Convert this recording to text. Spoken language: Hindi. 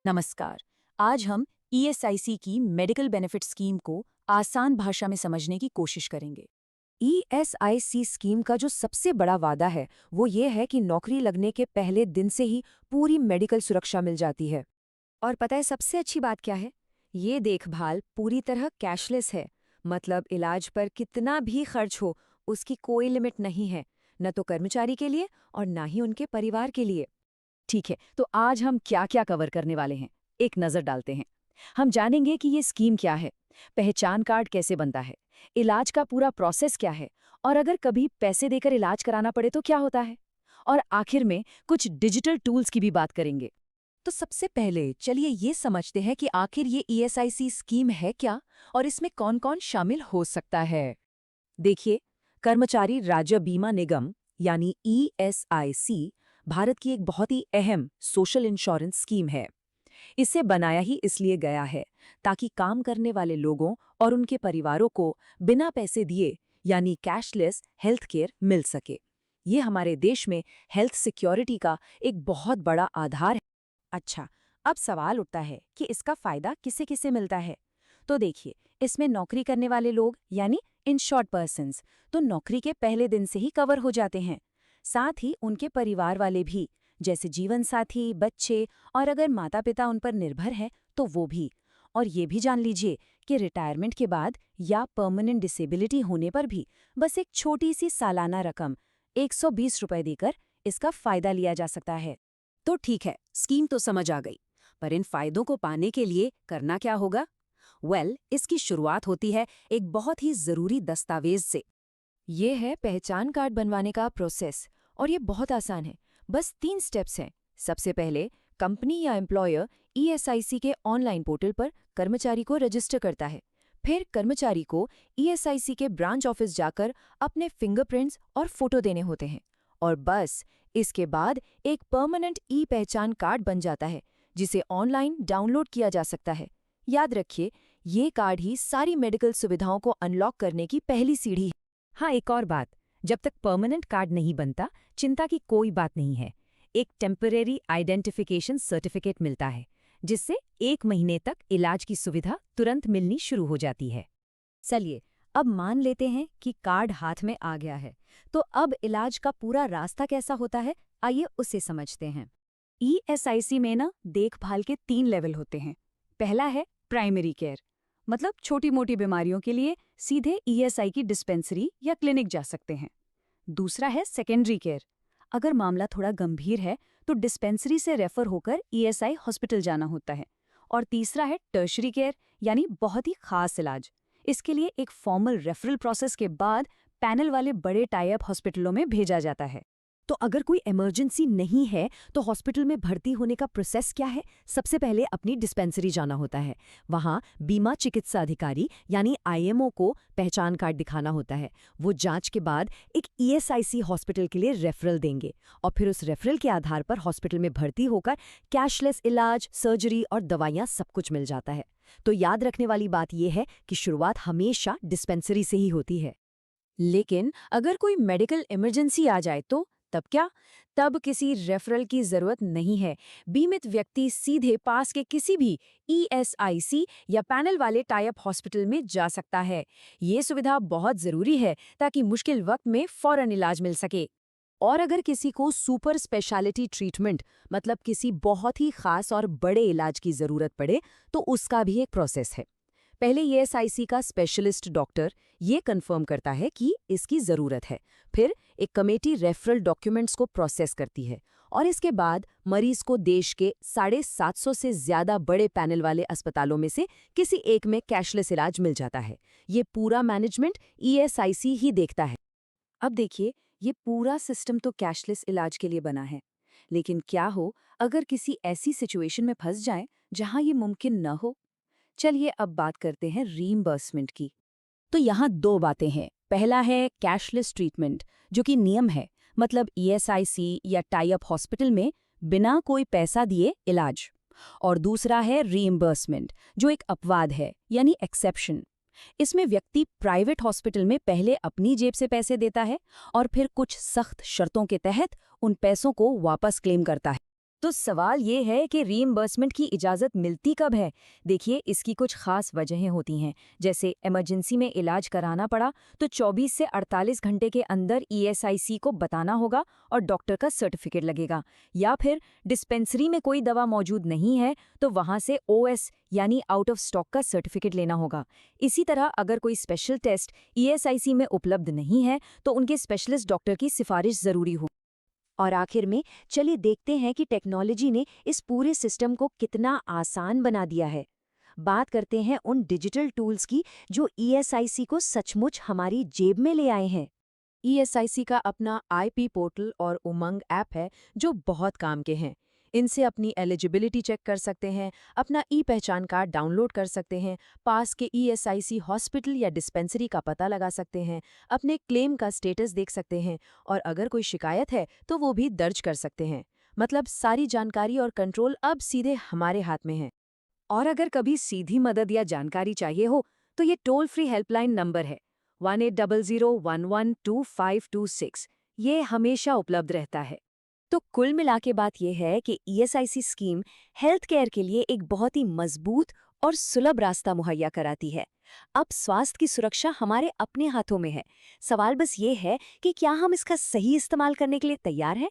नमस्कार। आज हम ईएसआईसी की मेडिकल बेनिफिट स्कीम को आसान भाषा में समझने की कोशिश करेंगे। ईएसआईसी स्कीम का जो सबसे बड़ा वादा है वो ये है कि नौकरी लगने के पहले दिन से ही पूरी मेडिकल सुरक्षा मिल जाती है। और पता है सबसे अच्छी बात क्या है? ये देखभाल पूरी तरह कैशलेस है। मतलब इलाज पर कितना भी खर्च हो उसकी कोई लिमिट नहीं है, न तो कर्मचारी के लिए और न ही उनके परिवार के लिए। ठीक है, तो आज हम क्या-क्या कवर करने वाले हैं, एक नज़र डालते हैं। हम जानेंगे कि ये स्कीम क्या है, पहचान कार्ड कैसे बनता है, इलाज का पूरा प्रोसेस क्या है और अगर कभी पैसे देकर इलाज कराना पड़े तो क्या होता है। और आखिर में कुछ डिजिटल टूल्स की भी बात करेंगे। तो सबसे पहले चलिए ये समझते हैं कि आखिर ये ईएसआईसी स्कीम है क्या और इसमें कौन-कौन शामिल हो सकता है। देखिए, कर्मचारी राज्य बीमा निगम यानी ईएसआईसी भारत की एक बहुत ही अहम सोशल इंश्योरेंस स्कीम है। इसे बनाया ही इसलिए गया है ताकि काम करने वाले लोगों और उनके परिवारों को बिना पैसे दिए यानी कैशलेस हेल्थ केयर मिल सके। ये हमारे देश में हेल्थ सिक्योरिटी का एक बहुत बड़ा आधार है। अच्छा, अब सवाल उठता है कि इसका फायदा किसे किसे मिलता है। तो देखिए, इसमें नौकरी करने वाले लोग यानी इंश्योर्ड पर्सन्स तो नौकरी के पहले दिन से ही कवर हो जाते हैं। साथ ही उनके परिवार वाले भी, जैसे जीवन साथी, बच्चे और अगर माता पिता उन पर निर्भर हैं तो वो भी। और ये भी जान लीजिए कि रिटायरमेंट के बाद या परमानेंट डिसेबिलिटी होने पर भी बस एक छोटी सी सालाना रकम 120 रुपए देकर इसका फायदा लिया जा सकता है। तो ठीक है, स्कीम तो समझ आ गई, पर इन फायदों को पाने के लिए करना क्या होगा? इसकी शुरुआत होती है एक बहुत ही जरूरी दस्तावेज से। ये है पहचान कार्ड बनवाने का प्रोसेस और ये बहुत आसान है। बस 3 स्टेप्स हैं। सबसे पहले कंपनी या एम्प्लॉयर ईएसआईसी के ऑनलाइन पोर्टल पर कर्मचारी को रजिस्टर करता है। फिर कर्मचारी को ईएसआईसी के ब्रांच ऑफिस जाकर अपने फिंगरप्रिंट्स और फोटो देने होते हैं। और बस इसके बाद एक परमानेंट ई पहचान कार्ड बन जाता है जिसे ऑनलाइन डाउनलोड किया जा सकता है। याद रखिए, ये कार्ड ही सारी मेडिकल सुविधाओं को अनलॉक करने की पहली सीढ़ी है। हाँ, एक और बात, जब तक परमानेंट कार्ड नहीं बनता, चिंता की कोई बात नहीं है। एक टेम्परेरी आइडेंटिफिकेशन सर्टिफिकेट मिलता है, जिससे 1 महीने तक इलाज की सुविधा तुरंत मिलनी शुरू हो जाती है। चलिए, अब मान लेते हैं कि कार्ड हाथ में आ गया है, तो अब इलाज का पूरा रास्ता कैसा होता है, आइए उसे समझते हैं। ईएसआईसी में ना देखभाल के 3 लेवल होते हैं। पहला है प्राइमरी केयर, मतलब छोटी मोटी बीमारियों के लिए सीधे ईएसआई की डिस्पेंसरी या क्लिनिक जा सकते हैं। दूसरा है सेकेंडरी केयर, अगर मामला थोड़ा गंभीर है तो डिस्पेंसरी से रेफर होकर ईएसआई हॉस्पिटल जाना होता है। और तीसरा है टर्शरी केयर, यानी बहुत ही खास इलाज। इसके लिए एक फॉर्मल रेफरल प्रोसेस के बाद पैनल वाले बड़े टाई अप हॉस्पिटलों में भेजा जाता है। तो अगर कोई इमरजेंसी नहीं है तो हॉस्पिटल में भर्ती होने का प्रोसेस क्या है? सबसे पहले अपनी डिस्पेंसरी जाना होता है। वहां बीमा चिकित्सा अधिकारी यानी आईएमओ को पहचान कार्ड दिखाना होता है। वो जांच के बाद एक ईएसआईसी हॉस्पिटल के लिए रेफरल देंगे और फिर उस रेफरल के आधार पर हॉस्पिटल में भर्ती होकर कैशलेस इलाज, सर्जरी और दवाइयां सब कुछ मिल जाता है। तो याद रखने वाली बात यह है कि शुरुआत हमेशा डिस्पेंसरी से ही होती है। लेकिन अगर कोई मेडिकल इमरजेंसी आ जाए तो तब क्या? तब किसी रेफरल की जरूरत नहीं है। बीमित व्यक्ति सीधे पास के किसी भी ईएसआईसी या पैनल वाले टाई अप हॉस्पिटल में जा सकता है। ये सुविधा बहुत जरूरी है ताकि मुश्किल वक्त में फौरन इलाज मिल सके। और अगर किसी को सुपर स्पेशलिटी ट्रीटमेंट, मतलब किसी बहुत ही खास और बड़े इलाज की जरूरत पड़े, तो उसका भी एक प्रोसेस है। पहले ईएसआईसी का स्पेशलिस्ट डॉक्टर ये कंफर्म करता है कि इसकी ज़रूरत है। फिर एक कमेटी रेफरल डॉक्यूमेंट्स को प्रोसेस करती है और इसके बाद मरीज को देश के 750 से ज़्यादा बड़े पैनल वाले अस्पतालों में से किसी एक में कैशलेस इलाज मिल जाता है। ये पूरा मैनेजमेंट ईएसआईसी ही देखता है। अब देखिए, ये पूरा सिस्टम तो कैशलेस इलाज के लिए बना है। लेकिन क्या हो अगर किसी ऐसी सिचुएशन में फंस जाए जहां ये मुमकिन न हो? चलिए अब बात करते हैं रीइंबर्समेंट की। तो यहाँ 2 बातें हैं। पहला है कैशलेस ट्रीटमेंट, जो कि नियम है, मतलब ईएसआईसी या टाई अप हॉस्पिटल में बिना कोई पैसा दिए इलाज। और दूसरा है रीइंबर्समेंट, जो एक अपवाद है, यानी एक्सेप्शन। इसमें व्यक्ति प्राइवेट हॉस्पिटल में पहले अपनी जेब से पैसे देता है और फिर कुछ सख्त शर्तों के तहत उन पैसों को वापस क्लेम करता है। तो सवाल ये है कि रीइंबर्समेंट की इजाज़त मिलती कब है। देखिए, इसकी कुछ खास वजहें होती हैं। जैसे इमरजेंसी में इलाज कराना पड़ा तो 24 से 48 घंटे के अंदर ईएसआईसी को बताना होगा और डॉक्टर का सर्टिफिकेट लगेगा। या फिर डिस्पेंसरी में कोई दवा मौजूद नहीं है तो वहाँ से ओएस यानी आउट ऑफ स्टॉक का सर्टिफिकेट लेना होगा। इसी तरह अगर कोई स्पेशल टेस्ट ईएसआईसी में उपलब्ध नहीं है तो उनके स्पेशलिस्ट डॉक्टर की सिफारिश ज़रूरी हो। और आखिर में चलिए देखते हैं कि टेक्नोलॉजी ने इस पूरे सिस्टम को कितना आसान बना दिया है। बात करते हैं उन डिजिटल टूल्स की जो ईएसआईसी को सचमुच हमारी जेब में ले आए हैं। ईएसआईसी का अपना आईपी पोर्टल और उमंग ऐप है जो बहुत काम के हैं। इनसे अपनी एलिजिबिलिटी चेक कर सकते हैं, अपना ई पहचान कार्ड डाउनलोड कर सकते हैं, पास के ईएसआईसी हॉस्पिटल या डिस्पेंसरी का पता लगा सकते हैं, अपने क्लेम का स्टेटस देख सकते हैं और अगर कोई शिकायत है तो वो भी दर्ज कर सकते हैं। मतलब सारी जानकारी और कंट्रोल अब सीधे हमारे हाथ में है। और अगर कभी सीधी मदद या जानकारी चाहिए हो तो ये टोल फ्री हेल्पलाइन नंबर है 1800112526। ये हमेशा उपलब्ध रहता है। तो कुल मिला के बात यह है कि ईएसआईसी स्कीम हेल्थ केयर के लिए एक बहुत ही मजबूत और सुलभ रास्ता मुहैया कराती है। अब स्वास्थ्य की सुरक्षा हमारे अपने हाथों में है। सवाल बस ये है कि क्या हम इसका सही इस्तेमाल करने के लिए तैयार हैं?